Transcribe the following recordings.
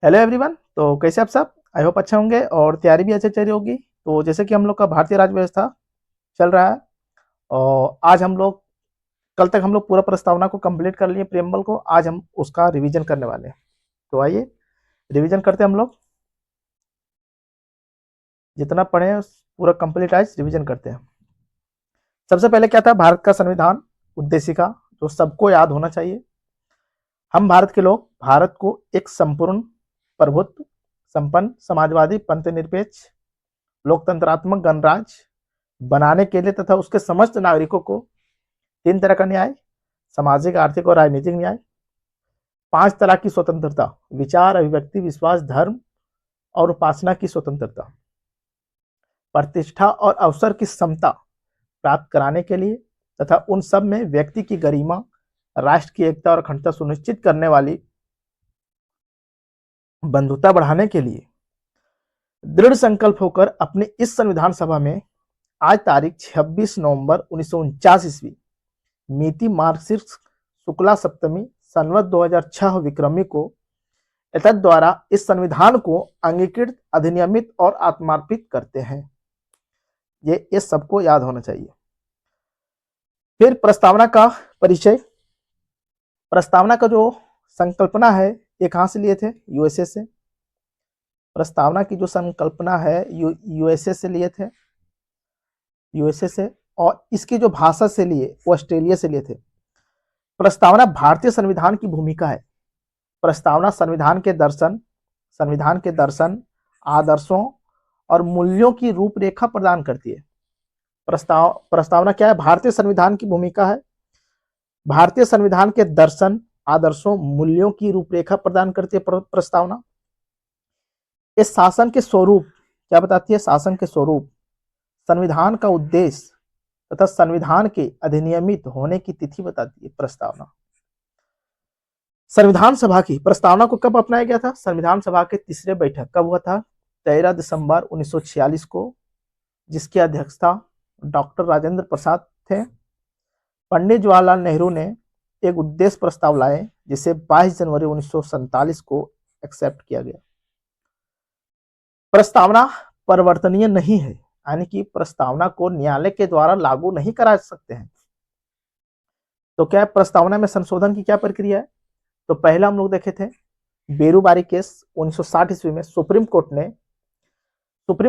Hello everyone. तो कैसे आप सब? आई होप अच्छे होंगे और तैयारी भी अच्छे चल रही होगी। तो जैसे कि हम लोग का भारतीय राज्य व्यवस्था चल रहा है और आज हम लोग कल तक हम लोग पूरा प्रस्तावना को कंप्लीट कर लिए, प्रेम्बल को। आज हम उसका रिवीजन करने वाले हैं। तो आइए रिवीजन करते हैं हम लोग। जितना पढ़े हैं पूरा कंप्लीट आज रिवीजन करते हैं। सबसे पहले क्या था? भारत का संविधान उद्देशिका, जो सबको याद होना चाहिए। हम भारत के लोग भारत को एक संपूर्ण प्रभुत्व संपन्न समाजवादी पंथनिरपेक्ष लोकतंत्रात्मक गणराज्य बनाने के लिए तथा उसके समस्त नागरिकों को 3 तरह का न्याय, सामाजिक, आर्थिक और राजनीतिक न्याय, 5 तरह की स्वतंत्रता, विचार, अभिव्यक्ति, विश्वास, धर्म और उपासना की स्वतंत्रता, प्रतिष्ठा और अवसर की समता प्राप्त कराने के लिए तथा उन सब में व्यक्ति की गरिमा, राष्ट्र की एकता और अखंडता सुनिश्चित करने वाली बंधुता बढ़ाने के लिए दृढ़ संकल्प होकर अपनी इस संविधान सभा में आज तारीख 26 नवंबर 1949 ईस्वी मिति मार्गशीर्ष शुक्ला सप्तमी संवत 2006 विक्रमी को एतद द्वारा इस संविधान को अंगीकृत, अधिनियमित और आत्मार्पित करते हैं। ये सबको याद होना चाहिए। फिर प्रस्तावना का परिचय। प्रस्तावना का जो संकल्पना है ये कहां से लिए थे? यूएसए से। प्रस्तावना की जो संकल्पना है यूएसए से लिए थे, यूएसए से। और इसकी जो भाषा से लिए वो ऑस्ट्रेलिया से लिए थे। प्रस्तावना भारतीय संविधान की भूमिका है। प्रस्तावना संविधान के दर्शन, आदर्शों और मूल्यों की रूपरेखा प्रदान करती है। प्रस्तावना क्या है? भारतीय संविधान की भूमिका है। भारतीय संविधान के दर्शन, आदर्शों, मूल्यों की रूपरेखा प्रदान करती है प्रस्तावना। इस शासन के स्वरूप क्या बताती है? शासन के स्वरूप, संविधान का उद्देश्य तथा संविधान के अधिनियमित होने की तिथि बताती है प्रस्तावना। संविधान सभा की प्रस्तावना को कब अपनाया गया था? संविधान सभा के तीसरे बैठक कब हुआ था? 13 दिसंबर 1946 को, जिसकी अध्यक्षता डॉक्टर राजेंद्र प्रसाद थे। पंडित जवाहरलाल नेहरू ने एक उद्देश्य प्रस्ताव लाए जिसे 22 जनवरी 1947 को एक्सेप्ट किया गया। प्रस्तावना परिवर्तनीय नहीं है, यानी कि प्रस्तावना को न्यायालय के द्वारा लागू नहीं करा सकते हैं। तो क्या प्रस्तावना में संशोधन की क्या प्रक्रिया है? तो पहला हम लोग देखे थे बेरूबारी केस 1960 ईस्वी में सुप्रीम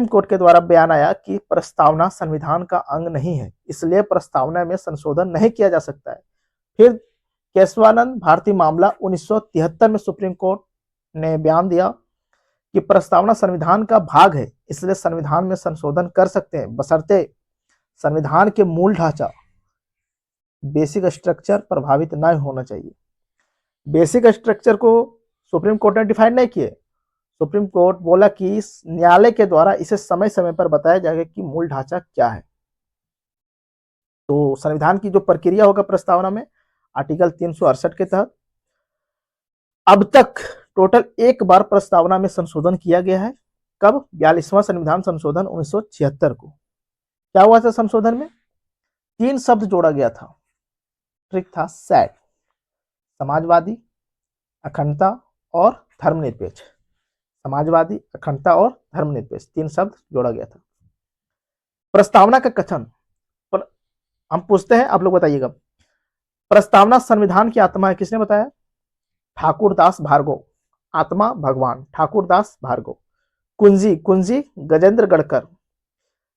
कोर्ट के द्वारा बयान आया कि प्रस्तावना संविधान का अंग नहीं है, इसलिए प्रस्तावना में संशोधन नहीं किया जा सकता है। फिर केशवानंद भारती मामला 1973 में सुप्रीम कोर्ट ने बयान दिया कि प्रस्तावना संविधान का भाग है, इसलिए संविधान में संशोधन कर सकते हैं, बशर्ते संविधान के मूल ढांचा, बेसिक स्ट्रक्चर प्रभावित न होना चाहिए। बेसिक स्ट्रक्चर को सुप्रीम कोर्ट ने डिफाइन नहीं किए। सुप्रीम कोर्ट बोला कि न्यायालय के द्वारा इसे समय समय पर बताया जाएगा कि मूल ढांचा क्या है। तो संविधान की जो प्रक्रिया होगा प्रस्तावना में, आर्टिकल 368 के तहत अब तक टोटल एक बार प्रस्तावना में संशोधन किया गया है। कब? 42वां संविधान संशोधन 1976 को। क्या हुआ था संशोधन में? 3 शब्द जोड़ा गया था। ट्रिक था सैट, समाजवादी, अखंडता और धर्मनिरपेक्ष। समाजवादी, अखंडता और धर्मनिरपेक्ष, 3 शब्द जोड़ा गया था। प्रस्तावना का कथन पर हम पूछते हैं, आप लोग बताइएगा। प्रस्तावना संविधान की आत्मा है, किसने बताया? ठाकुरदास भार्गव। आत्मा भगवान, ठाकुरदास भार्गव। कुंजी गजेंद्र गढ़कर।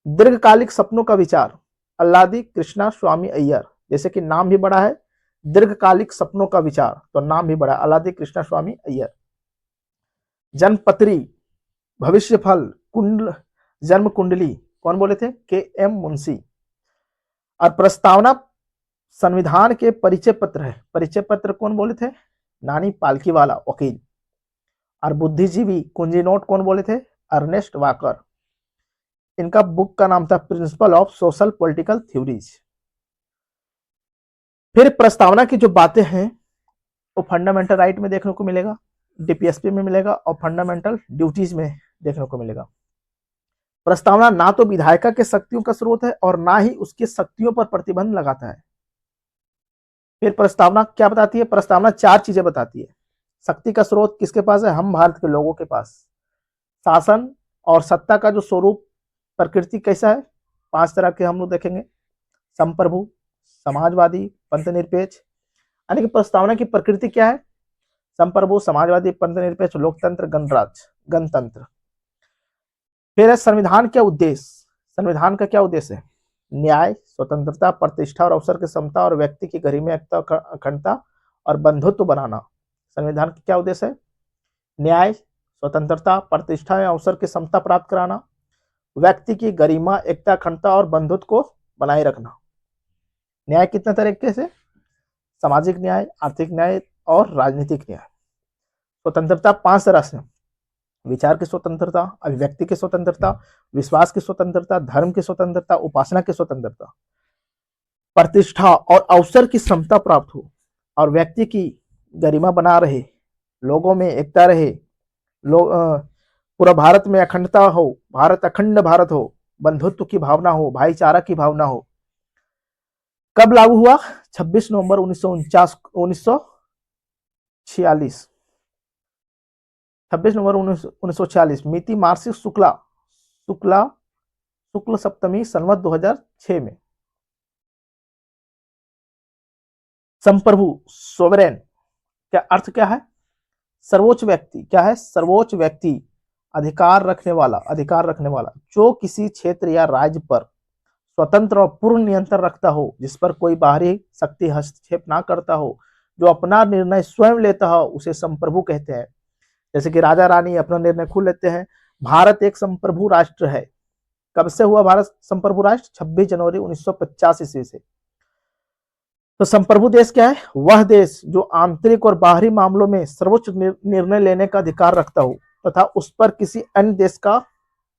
दीर्घकालिक सपनों का विचार, अल्लादी कृष्णा स्वामी अय्यर। जैसे कि नाम भी बड़ा है, दीर्घकालिक सपनों का विचार, तो नाम भी बड़ा, अल्लादी कृष्णा स्वामी अय्यर। जन्मपत्री, भविष्य फल, जन्म कुंडली, कौन बोले थे? के.एम. मुंशी। और प्रस्तावना संविधान के परिचय पत्र है। परिचय पत्र कौन बोले थे? नानी पालकीवाला, वकील। और बुद्धिजीवी कुंजी नोट कौन बोले थे? Ernest walker. इनका बुक का नाम था principle of social political theories. फिर प्रस्तावना की जो बातें हैं वो फंडामेंटल राइट में देखने को मिलेगा, डीपीएसपी में मिलेगा और फंडामेंटल ड्यूटीज में देखने को मिलेगा। प्रस्तावना ना तो विधायिका के शक्तियों का स्रोत है और ना ही उसकी शक्तियों पर प्रतिबंध लगाता है। फिर प्रस्तावना क्या बताती है? प्रस्तावना 4 चीजें बताती है। शक्ति का स्रोत किसके पास है? हम भारत के लोगों के पास। शासन और सत्ता का जो स्वरूप प्रकृति कैसा है? 5 तरह के हम लोग देखेंगे, संप्रभु, समाजवादी, पंथनिरपेक्ष। यानी कि प्रस्तावना की प्रकृति क्या है? संप्रभु, समाजवादी, पंथनिरपेक्ष, लोकतंत्र, गणराज्य, गणतंत्र। फिर है संविधान का उद्देश्य। संविधान का क्या उद्देश्य है? न्याय, स्वतंत्रता, प्रतिष्ठा और अवसर की समता और व्यक्ति की गरिमा, एकता, अखंडता और बंधुत्व बनाना। संविधान का क्या उद्देश्य है? न्याय, स्वतंत्रता, प्रतिष्ठा या अवसर की समता प्राप्त कराना, व्यक्ति की गरिमा, एकता, अखंडता और बंधुत्व को बनाए रखना। न्याय कितने तरीके से? सामाजिक न्याय, आर्थिक न्याय और राजनीतिक न्याय। स्वतंत्रता 5 तरह से: विचार की स्वतंत्रता, अभिव्यक्ति की स्वतंत्रता, विश्वास की स्वतंत्रता, धर्म की स्वतंत्रता, उपासना की स्वतंत्रता। प्रतिष्ठा और अवसर की समता प्राप्त हो और व्यक्ति की गरिमा बना रहे, लोगों में एकता रहे, पूरा भारत में अखंडता हो, भारत अखंड भारत हो, बंधुत्व की भावना हो, भाईचारा की भावना हो। कब लागू हुआ? 26 नवंबर 1946। 26 नवंबर 1946। मिति मार्गशीर शुक्ल सप्तमी संवत 2006 में। संप्रभु, सोवरेन क्या अर्थ क्या है? सर्वोच्च व्यक्ति। क्या है? सर्वोच्च व्यक्ति, अधिकार रखने वाला जो किसी क्षेत्र या राज्य पर स्वतंत्र और पूर्ण नियंत्रण रखता हो, जिस पर कोई बाहरी शक्ति हस्तक्षेप ना करता हो, जो अपना निर्णय स्वयं लेता हो, उसे संप्रभु कहते हैं। जैसे कि राजा रानी अपना निर्णय खुद लेते हैं। भारत एक संप्रभु राष्ट्र है। कब से हुआ भारत संप्रभु राष्ट्र? 26 जनवरी 1950 ईस्वी से। तो संप्रभु देश क्या है? वह देश जो आंतरिक और बाहरी मामलों में सर्वोच्च निर्णय लेने का अधिकार रखता हो तथा उस पर किसी अन्य देश का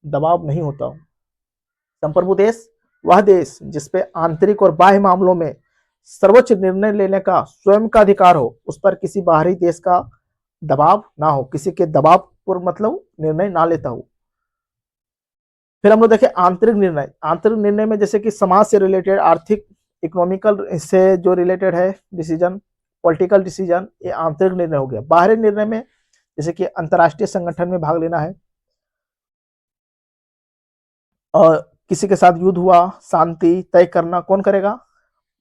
दबाव नहीं होता हो। संप्रभु देश वह देश जिसपे आंतरिक और बाह्य मामलों में सर्वोच्च निर्णय लेने का स्वयं का अधिकार हो, उस पर किसी बाहरी देश का दबाव ना हो, किसी के दबाव पर मतलब निर्णय ना लेता हो। फिर हम लोग देखें आंतरिक निर्णय। आंतरिक निर्णय में जैसे कि समाज से रिलेटेड, आर्थिक, इकोनॉमिकल से जो रिलेटेड है डिसीजन, पॉलिटिकल डिसीजन, ये आंतरिक निर्णय हो गया। बाहरी निर्णय में जैसे कि अंतरराष्ट्रीय संगठन में भाग लेना है और किसी के साथ युद्ध हुआ, शांति तय करना कौन करेगा?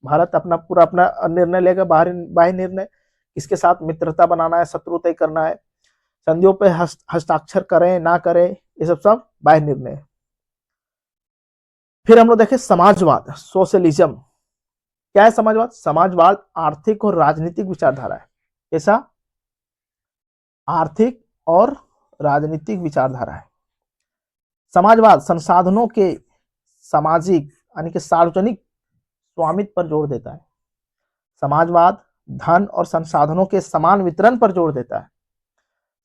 भारत अपना निर्णय लेगा। बाह्य निर्णय, किसके साथ मित्रता बनाना है, शत्रु तय करना है, संधियों पे हस्ताक्षर करें ना करें, ये सब बाह्य निर्णय। फिर हम लोग देखें समाजवाद, सोशलिज्म। क्या है समाजवाद? समाजवाद आर्थिक और राजनीतिक विचारधारा है। कैसा? आर्थिक और राजनीतिक विचारधारा है। समाजवाद संसाधनों के सामाजिक यानी कि सार्वजनिक स्वामित्व पर जोर देता है। समाजवाद धन और संसाधनों के समान वितरण पर जोर देता है।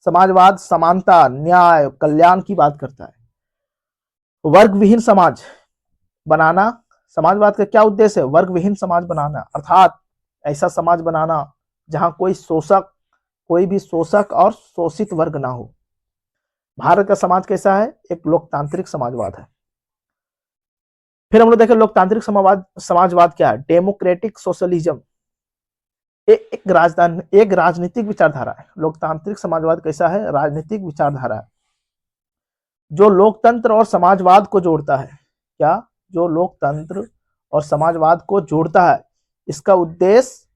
समाजवाद समानता, न्याय, कल्याण की बात करता है। वर्ग विहीन समाज बनाना, समाजवाद का क्या उद्देश्य है? वर्ग विहीन समाज बनाना, अर्थात ऐसा समाज बनाना जहां कोई भी शोषक और शोषित वर्ग ना हो। भारत का समाज कैसा है? एक लोकतांत्रिक समाजवाद है। फिर हम लोग देखें लोकतांत्रिक समाजवाद क्या है? Democratic socialism. एक राजनीतिक विचारधारा है। लोकतांत्रिक समाजवाद कैसा है? राजनीतिक विचारधारा है जो लोकतंत्र और समाजवाद को जोड़ता है। क्या? जो लोकतंत्र और समाजवाद को जोड़ता है। इसका उद्देश्य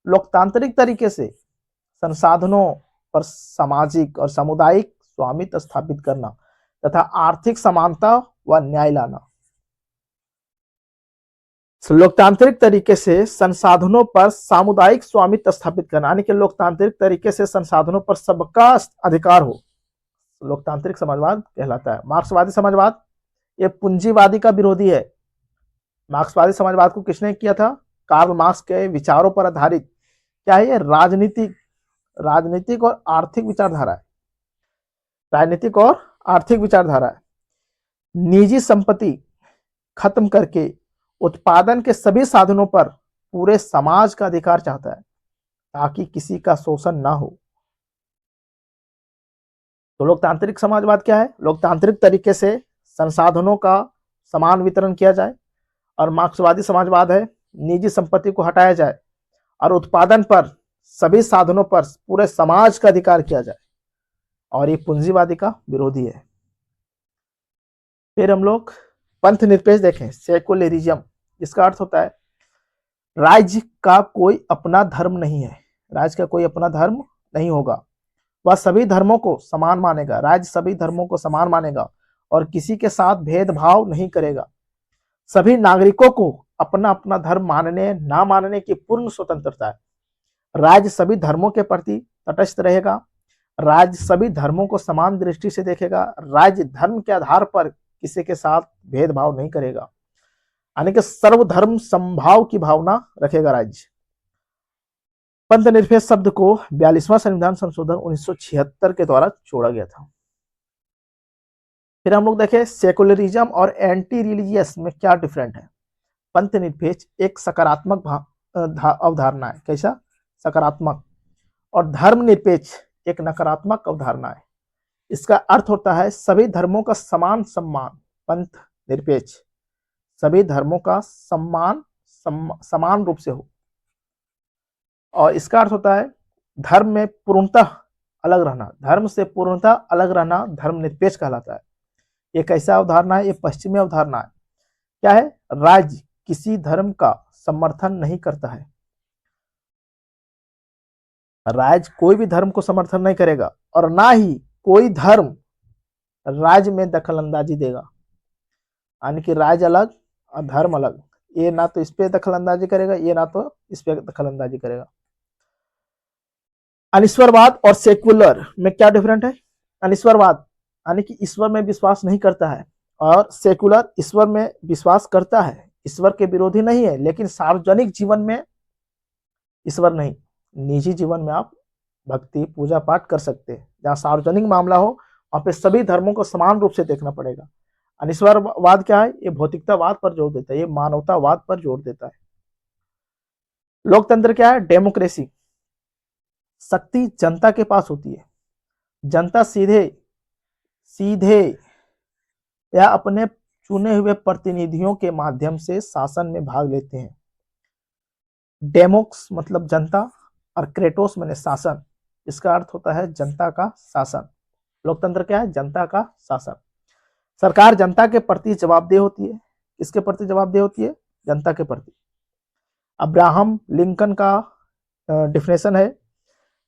लोकतांत्रिक तरीके से संसाधनों पर सामाजिक और सामुदायिक स्वामित्व स्थापित करना तथा आर्थिक समानता व न्याय लाना। लोकतांत्रिक तरीके से संसाधनों पर सामुदायिक स्वामित्व स्थापित करना, यानी कि लोकतांत्रिक तरीके से संसाधनों पर सबका अधिकार हो, लोकतांत्रिक समाजवाद कहलाता है। मार्क्सवादी समाजवाद ये पूंजीवादी का विरोधी है। मार्क्सवादी समाजवाद को किसने किया था? कार्ल मार्क्स के विचारों पर आधारित। क्या है ये? राजनीतिक और आर्थिक विचारधारा है। राजनीतिक और आर्थिक विचारधारा है। निजी संपत्ति खत्म करके उत्पादन के सभी साधनों पर पूरे समाज का अधिकार चाहता है ताकि किसी का शोषण ना हो। तो लोकतांत्रिक समाजवाद क्या है? लोकतांत्रिक तरीके से संसाधनों का समान वितरण किया जाए। और मार्क्सवादी समाजवाद है निजी संपत्ति को हटाया जाए और उत्पादन पर सभी साधनों पर पूरे समाज का अधिकार किया जाए, और ये पूंजीवादी का विरोधी है। फिर हम लोग पंथ निरपेक्ष देखें, सेकुलरिज्म, इसका अर्थ होता है राज्य का कोई अपना धर्म नहीं है, राज्य का कोई अपना धर्म नहीं होगा, वह सभी धर्मों को समान मानेगा, राज्य सभी धर्मों को समान मानेगा और किसी के साथ भेदभाव नहीं करेगा। सभी नागरिकों को अपना अपना धर्म मानने ना मानने की पूर्ण स्वतंत्रता है। राज्य सभी धर्मों के प्रति तटस्थ रहेगा, राज्य सभी धर्मों को समान दृष्टि से देखेगा, राज्य धर्म के आधार पर किसी के साथ भेदभाव नहीं करेगा, यानी कि सर्वधर्म समभाव की भावना रखेगा राज्य। पंथ निरपेक्ष शब्द को 42वां संविधान संशोधन 1976 के द्वारा जोड़ा गया था। फिर हम लोग देखें सेकुलरिज्म और एंटी रिलीजियस में क्या डिफरेंट है। पंथ निरपेक्ष एक सकारात्मक अवधारणा है, कैसा सकारात्मक, और धर्म निरपेक्ष एक नकारात्मक अवधारणा है। इसका अर्थ होता है सभी धर्मों का समान सम्मान। पंथ निरपेक्ष सभी धर्मों का सम्मान समान रूप से हो, और इसका अर्थ होता है धर्म में पूर्णतः अलग रहना, धर्म से पूर्णतः अलग रहना धर्मनिरपेक्ष कहलाता है। ये कैसा अवधारणा है, ये पश्चिमी अवधारणा है। क्या है, राज्य किसी धर्म का समर्थन नहीं करता है, राज्य कोई भी धर्म को समर्थन नहीं करेगा और ना ही कोई धर्म राज्य में दखल अंदाजी देगा, यानी कि राज्य अलग और धर्म अलग, ये ना तो इस पे दखल अंदाजी करेगा, ये ना तो इस पे दखल अंदाजी करेगा। अनिश्वरवाद और सेक्युलर में क्या डिफरेंट है। अनिश्वरवाद यानी कि ईश्वर में विश्वास नहीं करता है, और सेक्युलर ईश्वर में विश्वास करता है, ईश्वर के विरोधी नहीं है, लेकिन सार्वजनिक जीवन में ईश्वर नहीं, निजी जीवन में आप भक्ति पूजा पाठ कर सकते हैं। जहाँ सार्वजनिक मामला हो वहां पे सभी धर्मों को समान रूप से देखना पड़ेगा। अनिश्वरवाद क्या है, ये भौतिकतावाद पर जोर देता है, ये मानवतावाद पर जोर देता है। लोकतंत्र क्या है, डेमोक्रेसी, शक्ति जनता के पास होती है, जनता सीधे सीधे या अपने चुने हुए प्रतिनिधियों के माध्यम से शासन में भाग लेते हैं। डेमोक्स मतलब जनता और क्रेटोस माने शासन, इसका अर्थ होता है जनता का शासन। लोकतंत्र क्या है, जनता का शासन। सरकार जनता के प्रति जवाबदेह होती है, किसके प्रति जवाबदेह होती है, जनता के प्रति। अब्राहम लिंकन का डिफिनेशन है,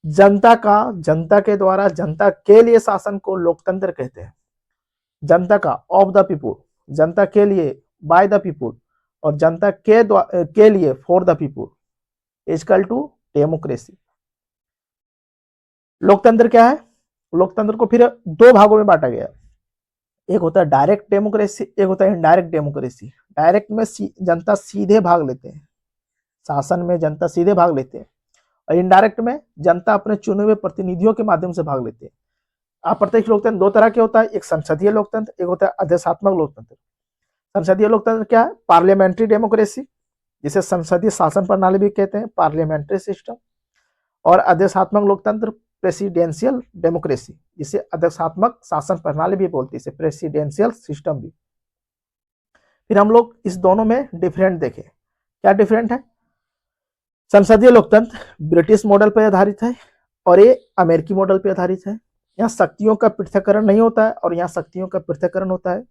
जनता के द्वारा जनता के लिए शासन को लोकतंत्र कहते हैं। जनता का ऑफ द पीपुल, जनता के लिए बाय द पीपुल, और जनता के लिए for the people equal to democracy. लोकतंत्र क्या है, लोकतंत्र को फिर दो भागों में बांटा गया, एक होता है डायरेक्ट डेमोक्रेसी, एक होता है इनडायरेक्ट डेमोक्रेसी। डायरेक्ट में जनता सीधे भाग लेते हैं, शासन में जनता सीधे भाग लेते हैं, और इनडायरेक्ट में जनता अपने चुने हुए प्रतिनिधियों के माध्यम से भाग लेते हैं। अप्रत्यक्ष लोकतंत्र दो तरह के होता है, एक संसदीय लोकतंत्र, एक होता है आदेशात्मक लोकतंत्र। संसदीय लोकतंत्र क्या है, पार्लियामेंट्री डेमोक्रेसी, जिसे संसदीय शासन प्रणाली भी कहते हैं, पार्लियामेंट्री सिस्टम। और आदेशात्मक लोकतंत्र प्रेसिडेंशियल डेमोक्रेसी, जिसे आदेशात्मक शासन प्रणाली भी बोलती है, प्रेसिडेंशियल सिस्टम भी। फिर हम लोग इस दोनों में डिफरेंट देखें, क्या डिफरेंट है। संसदीय लोकतंत्र ब्रिटिश मॉडल पर आधारित है और ये अमेरिकी मॉडल पर आधारित है। यहाँ शक्तियों का पृथक्करण नहीं होता है और यहाँ शक्तियों का पृथक्करण होता है।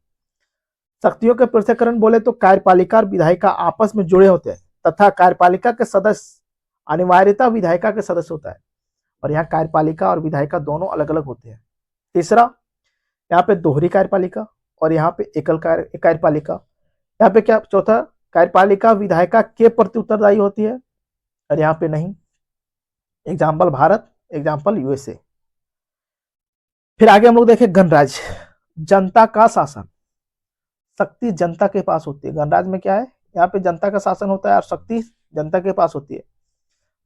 शक्तियों का पृथक्करण बोले तो कार्यपालिका और विधायिका आपस में जुड़े होते हैं, तथा कार्यपालिका के सदस्य अनिवार्यता विधायिका के सदस्य होता है, और यहाँ कार्यपालिका और विधायिका दोनों अलग अलग होते हैं। तीसरा, यहाँ पे दोहरी कार्यपालिका और यहाँ पे एकल कार्यपालिका। यहाँ पे क्या, चौथा, कार्यपालिका विधायिका के प्रति उत्तरदायी होती है और यहाँ पे नहीं। Example Bharat, example USA. फिर आगे हम लोग देखें गणराज्य, जनता का शासन। शक्ति जनता के पास होती है। गणराज्य में क्या है, यहाँ पे जनता का शासन होता है और शक्ति जनता के पास होती है।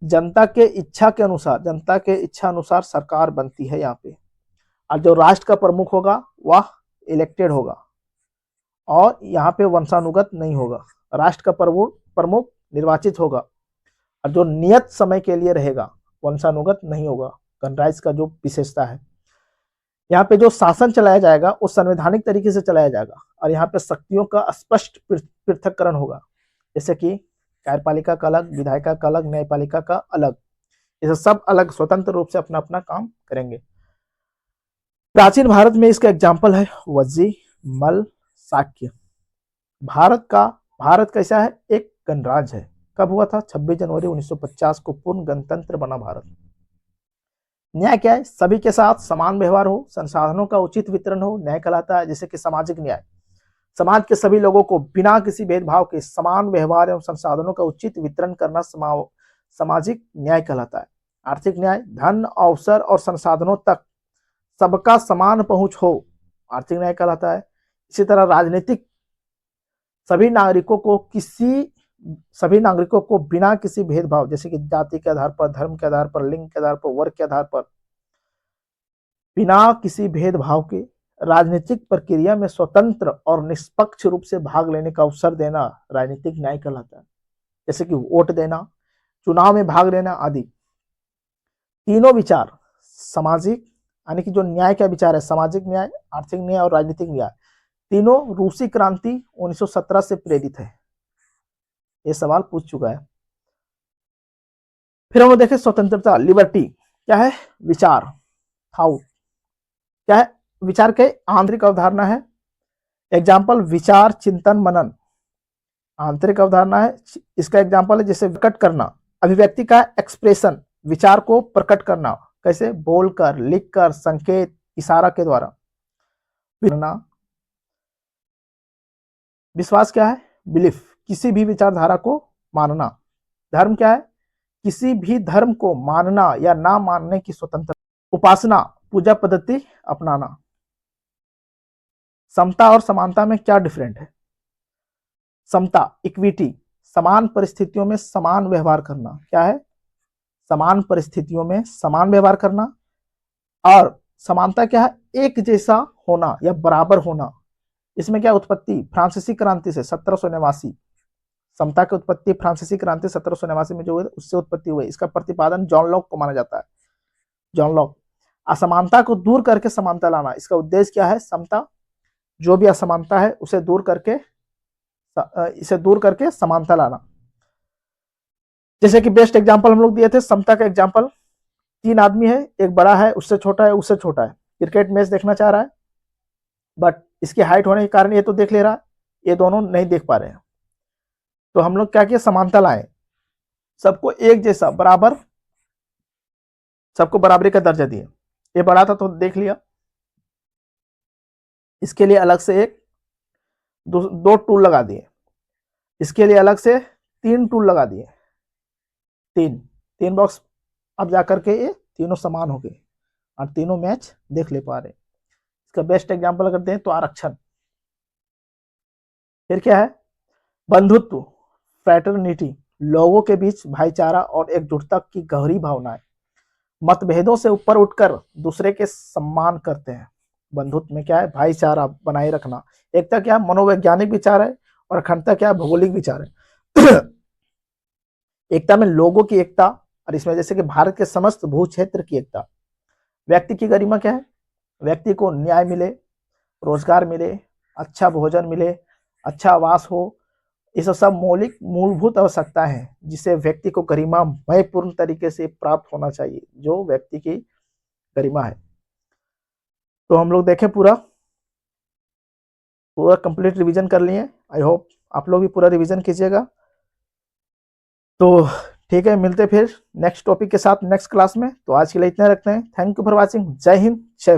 जनता के इच्छा के अनुसार, जनता के इच्छा अनुसार सरकार बनती है यहाँ पे, और जो राष्ट्र का प्रमुख होगा वह इलेक्टेड होगा, और यहाँ पे वंशानुगत नहीं होगा। राष्ट्र का प्रमुख निर्वाचित होगा, और जो नियत समय के लिए रहेगा, वंशानुगत नहीं होगा। गणराज्य का जो विशेषता है, यहाँ पे जो शासन चलाया जाएगा वो संवैधानिक तरीके से चलाया जाएगा, और यहाँ पे शक्तियों का स्पष्ट पृथक्करण होगा, जैसे कि कार्यपालिका का अलग, विधायिका का अलग, न्यायपालिका का अलग। ये सब अलग स्वतंत्र रूप से अपना अपना काम करेंगे। प्राचीन भारत में इसका एग्जाम्पल है वज्जी, मल, शाक्य। भारत कैसा है, एक गणराज्य है। कब हुआ था, 26 जनवरी 1950 को पूर्ण गणतंत्र बना भारत। न्याय क्या है, सभी के साथ समान व्यवहार हो, संसाधनों का उचित वितरण हो, न्याय कहलाता है। जैसे कि सामाजिक न्याय, समाज के सभी लोगों को बिना किसी भेदभाव के समान व्यवहार एवं संसाधनों का उचित वितरण करना सामाजिक न्याय कहलाता है। आर्थिक न्याय, धन, अवसर और संसाधनों तक सबका समान पहुंच हो, आर्थिक न्याय कहलाता है। इसी तरह राजनीतिक, सभी नागरिकों को बिना किसी भेदभाव, जैसे कि जाति के आधार पर, धर्म के आधार पर, लिंग के आधार पर, वर्ग के आधार पर, बिना किसी भेदभाव के राजनीतिक प्रक्रिया में स्वतंत्र और निष्पक्ष रूप से भाग लेने का अवसर देना राजनीतिक न्याय कहलाता है। जैसे कि वोट देना, चुनाव में भाग लेना आदि। तीनों विचार सामाजिक, यानी कि जो न्याय का विचार है, सामाजिक न्याय, आर्थिक न्याय और राजनीतिक न्याय, तीनों रूसी क्रांति 1917 से प्रेरित है। ये सवाल पूछ चुका है। फिर हम देखें स्वतंत्रता, लिबर्टी क्या है, विचार, थाउट क्या है, विचार के आंतरिक अवधारणा है। एग्जाम्पल, विचार, चिंतन, मनन आंतरिक अवधारणा है। इसका एग्जाम्पल है जैसे प्रकट करना, अभिव्यक्ति का एक्सप्रेशन, विचार को प्रकट करना, कैसे, बोलकर, लिखकर, संकेत, इशारा के द्वारा। विश्वास क्या है, बिलीफ, किसी भी विचारधारा को मानना। धर्म क्या है, किसी भी धर्म को मानना या ना मानने की स्वतंत्रता। उपासना, पूजा पद्धति अपनाना। समता और समानता में क्या डिफरेंट है, समता, इक्विटी, समान परिस्थितियों में समान व्यवहार करना। क्या है, समान परिस्थितियों में समान व्यवहार करना। और समानता क्या है, एक जैसा होना या बराबर होना। इसमें क्या उत्पत्ति, फ्रांसीसी क्रांति से 1789, समता की उत्पत्ति फ्रांसीसी क्रांति 1789 में जो हुई उससे उत्पत्ति हुई। इसका प्रतिपादन जॉन लॉक को माना जाता है, जॉन लॉक। असमानता को दूर करके समानता लाना, इसका उद्देश्य क्या है, समता, जो भी असमानता है उसे दूर करके समानता लाना। जैसे कि बेस्ट एग्जांपल हम लोग दिए थे समता का एग्जांपल, 3 आदमी है, एक बड़ा है, उससे छोटा है, उससे छोटा है, क्रिकेट मैच देखना चाह रहा है, बट इसकी हाइट होने के कारण ये तो देख ले रहा है, ये दोनों नहीं देख पा रहे हैं। तो हम लोग क्या किया, समानता लाए, सबको एक जैसा बराबर, सबको बराबरी का दर्जा दिए। ये बड़ा था तो देख लिया, इसके लिए अलग से एक दो टूल लगा दिए, इसके लिए अलग से 3 टूल लगा दिए, तीन बॉक्स। अब जाकर के ये तीनों समान हो गए और तीनों मैच देख ले पा रहे। इसका बेस्ट एग्जांपल अगर दें तो आरक्षण। फिर क्या है, बंधुत्व, फ्रैटर्निटी, लोगों के बीच भाईचारा और एकजुटता की गहरी भावना है। मतभेदों से ऊपर उठकर दूसरे के सम्मान करते हैं। बंधुत्व में क्या है, भाईचारा बनाए रखना। एकता क्या है, मनोवैज्ञानिक विचार है, और अखंडता क्या है, भौगोलिक विचार है। एकता में लोगों की एकता, और इसमें जैसे कि भारत के समस्त भू क्षेत्र की एकता। व्यक्ति की गरिमा क्या है, व्यक्ति को न्याय मिले, रोजगार मिले, अच्छा भोजन मिले, अच्छा आवास हो, ये सब मौलिक मूलभूत आवश्यकता है जिसे व्यक्ति को गरिमामय पूर्ण तरीके से प्राप्त होना चाहिए, जो व्यक्ति की गरिमा है। तो हम लोग देखें पूरा कंप्लीट रिवीजन कर लिए। आई होप आप लोग भी पूरा रिवीजन कीजिएगा। तो ठीक है, मिलते फिर नेक्स्ट टॉपिक के साथ नेक्स्ट क्लास में। तो आज के लिए इतना रखते हैं। Thank you for watching. जय हिंद, जय